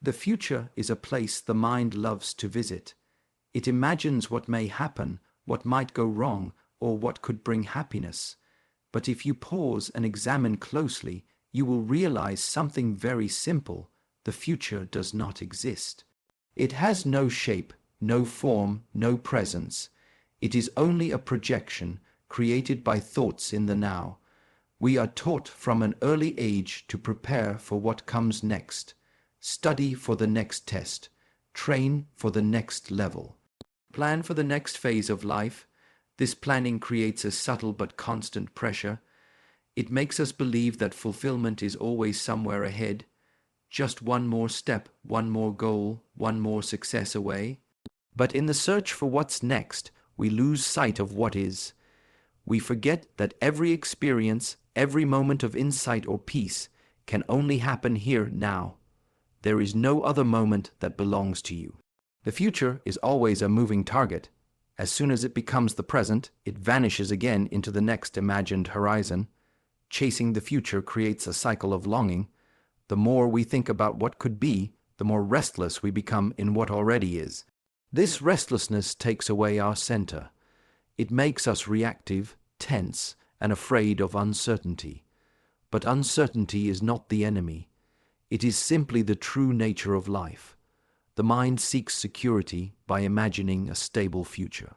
The future is a place the mind loves to visit. It imagines what may happen, what might go wrong, or what could bring happiness. But if you pause and examine closely, you will realize something very simple. The future does not exist. It has no shape, no form, no presence. It is only a projection created by thoughts in the now. We are taught from an early age to prepare for what comes next, study for the next test, train for the next level, plan for the next phase of life. This planning creates a subtle but constant pressure. It makes us believe that fulfillment is always somewhere ahead, just one more step, one more goal, one more success away. But in the search for what's next, we lose sight of what is. We forget that every experience, every moment of insight or peace can only happen here now. There is no other moment that belongs to you. The future is always a moving target. As soon as it becomes the present, it vanishes again into the next imagined horizon. Chasing the future creates a cycle of longing. The more we think about what could be, the more restless we become in what already is. This restlessness takes away our center. It makes us reactive, tense, and afraid of uncertainty. But uncertainty is not the enemy. It is simply the true nature of life. The mind seeks security by imagining a stable future.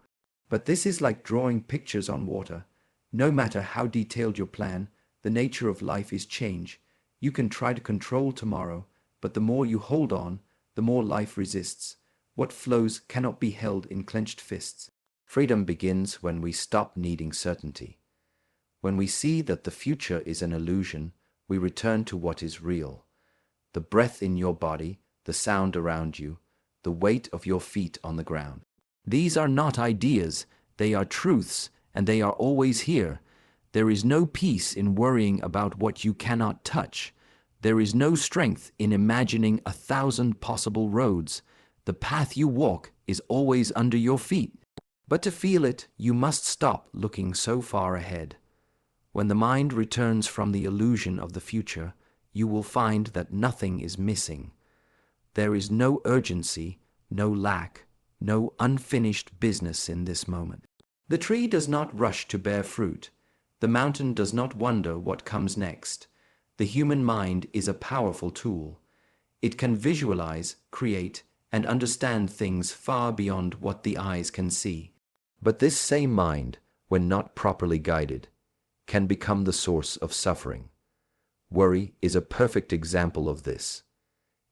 But this is like drawing pictures on water. No matter how detailed your plan, the nature of life is change. You can try to control tomorrow, but the more you hold on, the more life resists. What flows cannot be held in clenched fists. Freedom begins when we stop needing certainty. When we see that the future is an illusion, we return to what is real. The breath in your body, the sound around you, the weight of your feet on the ground. These are not ideas, they are truths, and they are always here. There is no peace in worrying about what you cannot touch. There is no strength in imagining 1,000 possible roads. The path you walk is always under your feet. But to feel it, you must stop looking so far ahead. When the mind returns from the illusion of the future, you will find that nothing is missing. There is no urgency, no lack, no unfinished business in this moment. The tree does not rush to bear fruit. The mountain does not wonder what comes next. The human mind is a powerful tool. It can visualize, create, and understand things far beyond what the eyes can see. But this same mind, when not properly guided, can become the source of suffering. Worry is a perfect example of this.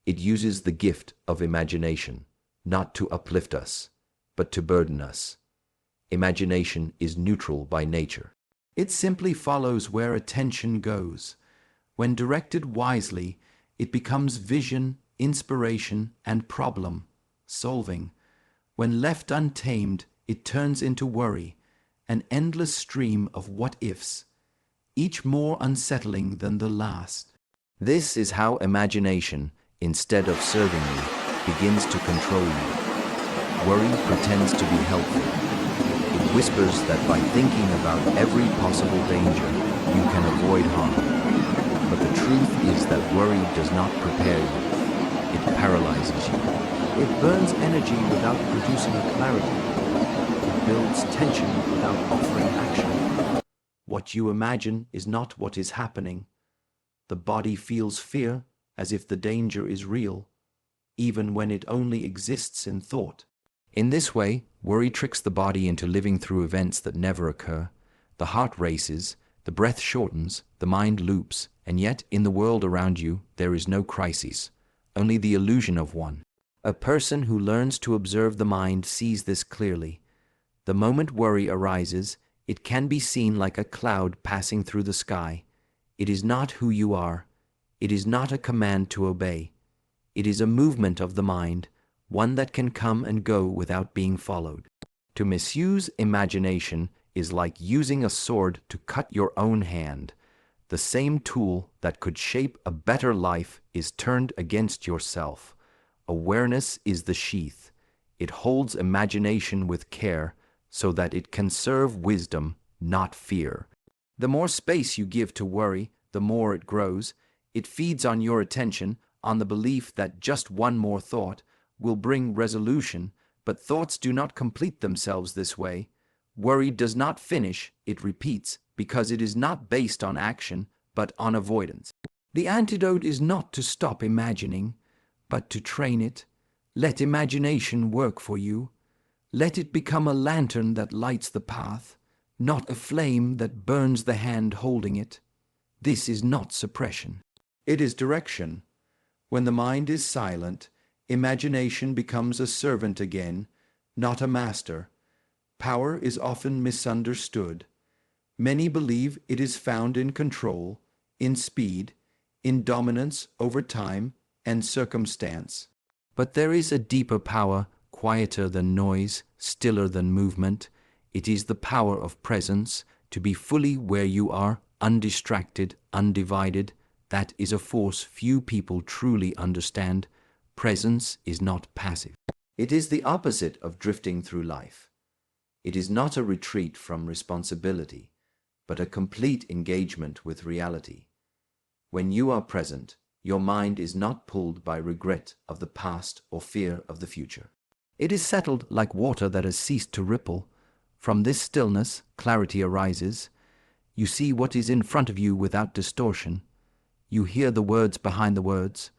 It uses the gift of imagination, not to uplift us, but to burden us. Imagination is neutral by nature. It simply follows where attention goes. When directed wisely, it becomes vision, inspiration, and problem solving. When left untamed, it turns into worry, an endless stream of what-ifs, each more unsettling than the last. This is how imagination, instead of serving you, begins to control you. Worry pretends to be helpful. It whispers that by thinking about every possible danger, you can avoid harm. But the truth is that worry does not prepare you. It paralyzes you. It burns energy without producing clarity. It builds tension without offering action. What you imagine is not what is happening. The body feels fear as if the danger is real, even when it only exists in thought. In this way, worry tricks the body into living through events that never occur. The heart races, the breath shortens, the mind loops, and yet in the world around you there is no crisis, only the illusion of one. A person who learns to observe the mind sees this clearly. The moment worry arises, it can be seen like a cloud passing through the sky. It is not who you are. It is not a command to obey. It is a movement of the mind, one that can come and go without being followed. To misuse imagination is like using a sword to cut your own hand. The same tool that could shape a better life is turned against yourself. Awareness is the sheath. It holds imagination with care so that it can serve wisdom, not fear. The more space you give to worry, the more it grows. It feeds on your attention, on the belief that just one more thought will bring resolution, but thoughts do not complete themselves this way. Worry does not finish, it repeats, because it is not based on action, but on avoidance. The antidote is not to stop imagining, but to train it. Let imagination work for you. Let it become a lantern that lights the path, not a flame that burns the hand holding it. This is not suppression. It is direction. When the mind is silent, imagination becomes a servant again, not a master. Power is often misunderstood. Many believe it is found in control, in speed, in dominance over time and circumstance. But there is a deeper power, quieter than noise, stiller than movement. It is the power of presence, to be fully where you are, undistracted, undivided. That is a force few people truly understand. Presence is not passive. It is the opposite of drifting through life. It is not a retreat from responsibility, but a complete engagement with reality. When you are present, your mind is not pulled by regret of the past or fear of the future. It is settled like water that has ceased to ripple. From this stillness, clarity arises. You see what is in front of you without distortion. You hear the words behind the words.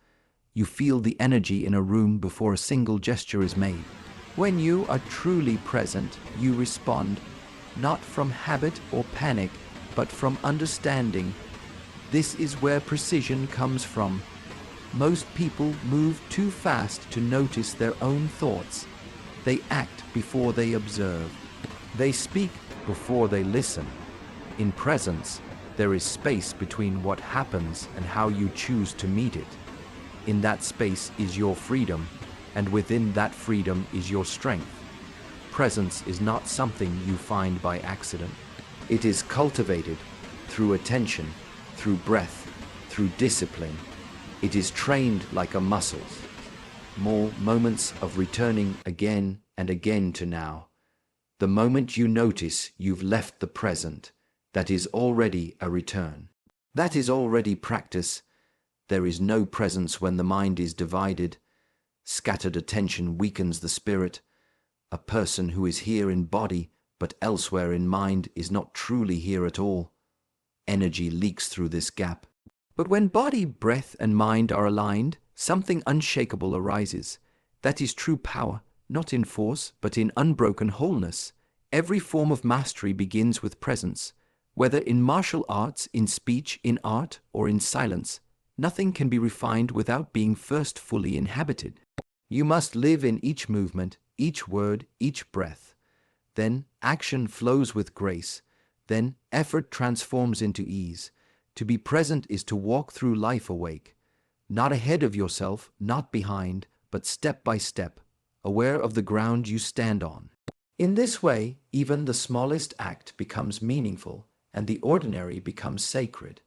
You feel the energy in a room before a single gesture is made. When you are truly present, you respond, not from habit or panic, but from understanding. This is where precision comes from. Most people move too fast to notice their own thoughts. They act before they observe. They speak before they listen. In presence, there is space between what happens and how you choose to meet it. In that space is your freedom, and within that freedom is your strength. Presence is not something you find by accident. It is cultivated through attention, through breath, through discipline. It is trained like a muscle. More moments of returning again and again to now. The moment you notice you've left the present, that is already a return. That is already practice. There is no presence when the mind is divided. Scattered attention weakens the spirit. A person who is here in body but elsewhere in mind is not truly here at all. Energy leaks through this gap. But when body, breath, and mind are aligned, something unshakable arises. That is true power, not in force, but in unbroken wholeness. Every form of mastery begins with presence. Whether in martial arts, in speech, in art, or in silence, nothing can be refined without being first fully inhabited. You must live in each movement, each word, each breath. Then action flows with grace. Then effort transforms into ease. To be present is to walk through life awake. Not ahead of yourself, not behind, but step by step, aware of the ground you stand on. In this way, even the smallest act becomes meaningful, and the ordinary becomes sacred.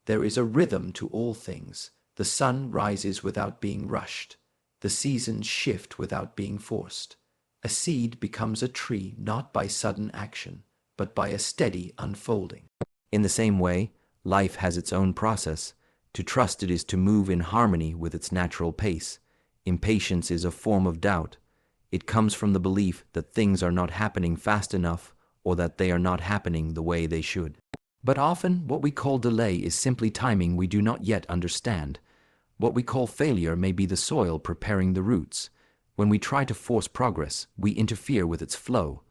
There is a rhythm to all things. The sun rises without being rushed. The seasons shift without being forced. A seed becomes a tree not by sudden action, but by a steady unfolding. In the same way, life has its own process. To trust it is to move in harmony with its natural pace. Impatience is a form of doubt. It comes from the belief that things are not happening fast enough or that they are not happening the way they should. But often what we call delay is simply timing we do not yet understand. What we call failure may be the soil preparing the roots. When we try to force progress, we interfere with its flow.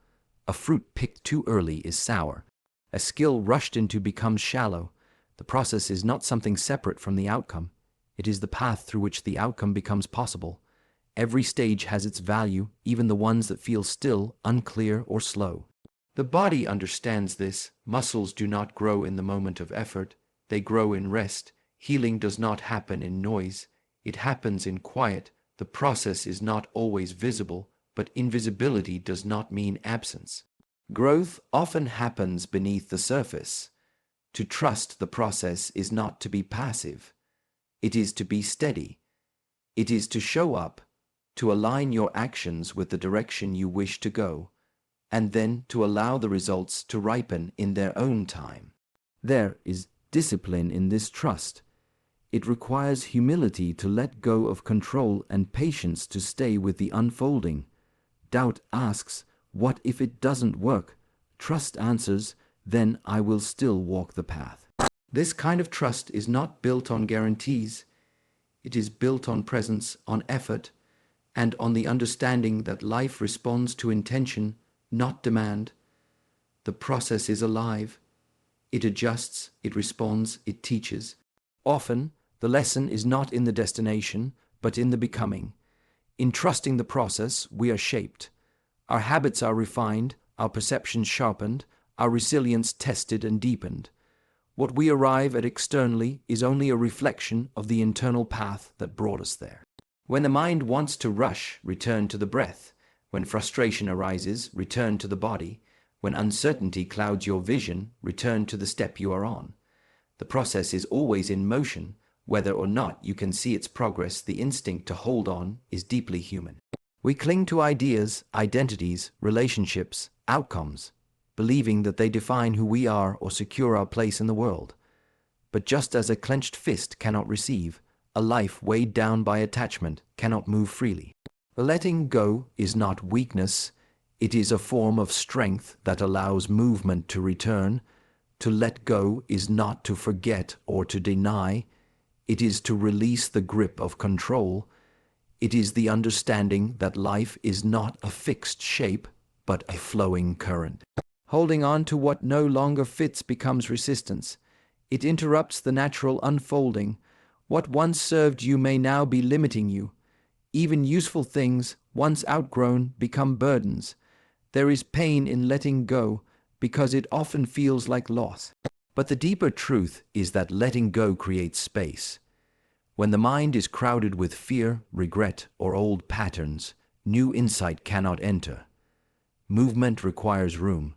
A fruit picked too early is sour. A skill rushed into becomes shallow. The process is not something separate from the outcome. It is the path through which the outcome becomes possible. Every stage has its value, even the ones that feel still, unclear, or slow. The body understands this. Muscles do not grow in the moment of effort. They grow in rest. Healing does not happen in noise. It happens in quiet. The process is not always visible, but invisibility does not mean absence. Growth often happens beneath the surface. To trust the process is not to be passive. It is to be steady. It is to show up, to align your actions with the direction you wish to go, and then to allow the results to ripen in their own time. There is discipline in this trust. It requires humility to let go of control and patience to stay with the unfolding. Doubt asks, what if it doesn't work? Trust answers, then I will still walk the path. This kind of trust is not built on guarantees. It is built on presence, on effort, and on the understanding that life responds to intention, not demand. The process is alive. It adjusts, it responds, it teaches. Often, the lesson is not in the destination, but in the becoming. In trusting the process, we are shaped. Our habits are refined, our perceptions sharpened, our resilience tested and deepened. What we arrive at externally is only a reflection of the internal path that brought us there. When the mind wants to rush, return to the breath. When frustration arises, return to the body. When uncertainty clouds your vision, return to the step you are on. The process is always in motion. Whether or not you can see its progress, the instinct to hold on is deeply human. We cling to ideas, identities, relationships, outcomes, believing that they define who we are or secure our place in the world. But just as a clenched fist cannot receive, a life weighed down by attachment cannot move freely. Letting go is not weakness. It is a form of strength that allows movement to return. To let go is not to forget or to deny. It is to release the grip of control. It is the understanding that life is not a fixed shape, but a flowing current. Holding on to what no longer fits becomes resistance. It interrupts the natural unfolding. What once served you may now be limiting you. Even useful things, once outgrown, become burdens. There is pain in letting go, because it often feels like loss. But the deeper truth is that letting go creates space. When the mind is crowded with fear, regret, or old patterns, new insight cannot enter. Movement requires room.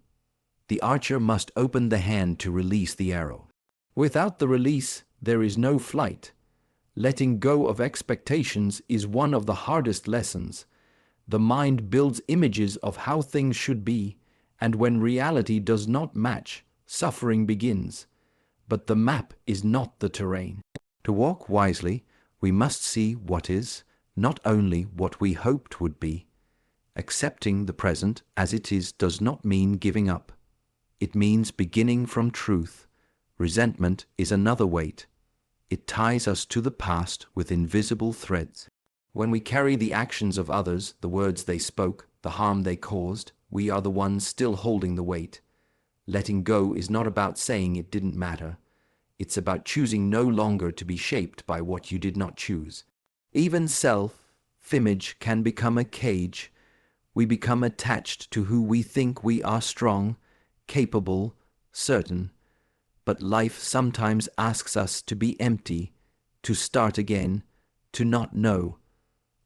The archer must open the hand to release the arrow. Without the release, there is no flight. Letting go of expectations is one of the hardest lessons. The mind builds images of how things should be, and when reality does not match, suffering begins. But the map is not the terrain. To walk wisely, we must see what is, not only what we hoped would be. Accepting the present as it is does not mean giving up. It means beginning from truth. Resentment is another weight. It ties us to the past with invisible threads. When we carry the actions of others, the words they spoke, the harm they caused, we are the ones still holding the weight. Letting go is not about saying it didn't matter. It's about choosing no longer to be shaped by what you did not choose. Even self-image can become a cage. We become attached to who we think we are: strong, capable, certain. But life sometimes asks us to be empty, to start again, to not know.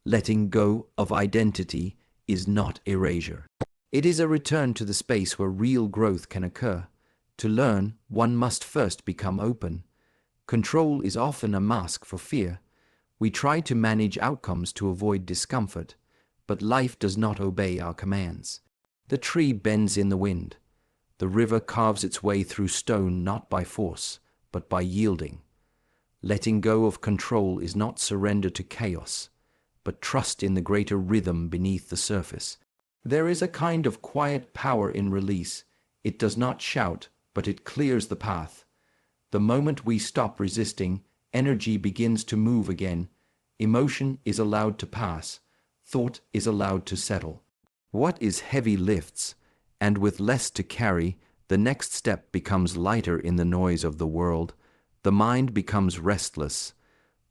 Letting go of identity is not erasure. It is a return to the space where real growth can occur. To learn, one must first become open. Control is often a mask for fear. We try to manage outcomes to avoid discomfort, but life does not obey our commands. The tree bends in the wind. The river carves its way through stone not by force, but by yielding. Letting go of control is not surrender to chaos, but trust in the greater rhythm beneath the surface. There is a kind of quiet power in release. It does not shout, but it clears the path. The moment we stop resisting, energy begins to move again. Emotion is allowed to pass. Thought is allowed to settle. What is heavy lifts, and with less to carry, the next step becomes lighter in the noise of the world. The mind becomes restless.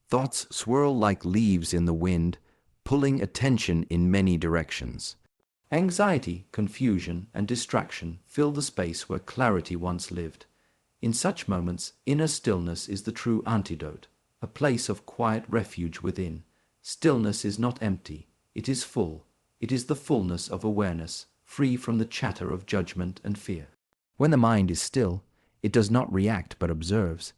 Thoughts swirl like leaves in the wind, pulling attention in many directions. Anxiety, confusion, and distraction fill the space where clarity once lived. In such moments, inner stillness is the true antidote, a place of quiet refuge within. Stillness is not empty, it is full. It is the fullness of awareness, free from the chatter of judgment and fear. When the mind is still, it does not react but observes.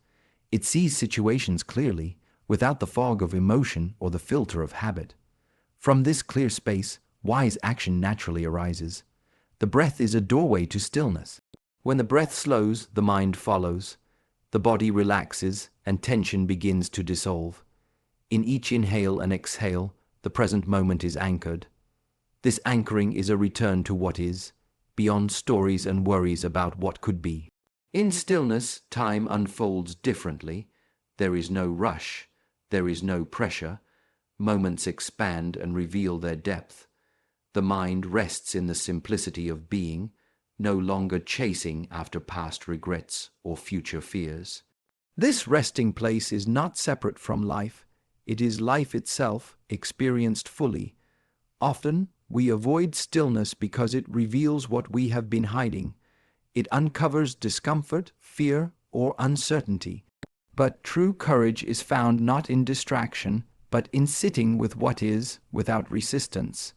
It sees situations clearly, without the fog of emotion or the filter of habit. From this clear space, wise action naturally arises. The breath is a doorway to stillness. When the breath slows, the mind follows. The body relaxes and tension begins to dissolve. In each inhale and exhale, the present moment is anchored. This anchoring is a return to what is, beyond stories and worries about what could be. In stillness, time unfolds differently. There is no rush. There is no pressure. Moments expand and reveal their depth. The mind rests in the simplicity of being, no longer chasing after past regrets or future fears. This resting place is not separate from life. It is life itself, experienced fully. Often, we avoid stillness because it reveals what we have been hiding. It uncovers discomfort, fear, or uncertainty. But true courage is found not in distraction, but in sitting with what is without resistance.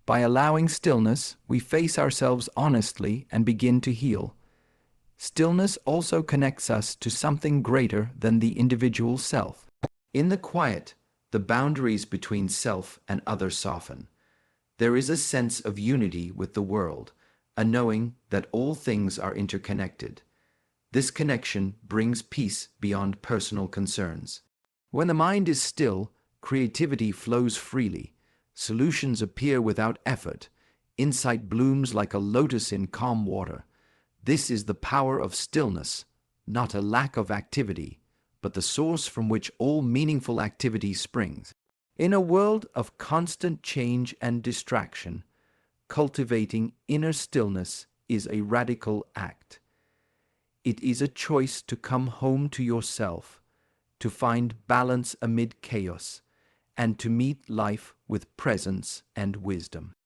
By allowing stillness, we face ourselves honestly and begin to heal. Stillness also connects us to something greater than the individual self. In the quiet, the boundaries between self and other soften. There is a sense of unity with the world, a knowing that all things are interconnected. This connection brings peace beyond personal concerns. When the mind is still, creativity flows freely. Solutions appear without effort. Insight blooms like a lotus in calm water. This is the power of stillness, not a lack of activity, but the source from which all meaningful activity springs. In a world of constant change and distraction, cultivating inner stillness is a radical act. It is a choice to come home to yourself, to find balance amid chaos, and to meet life with presence and wisdom.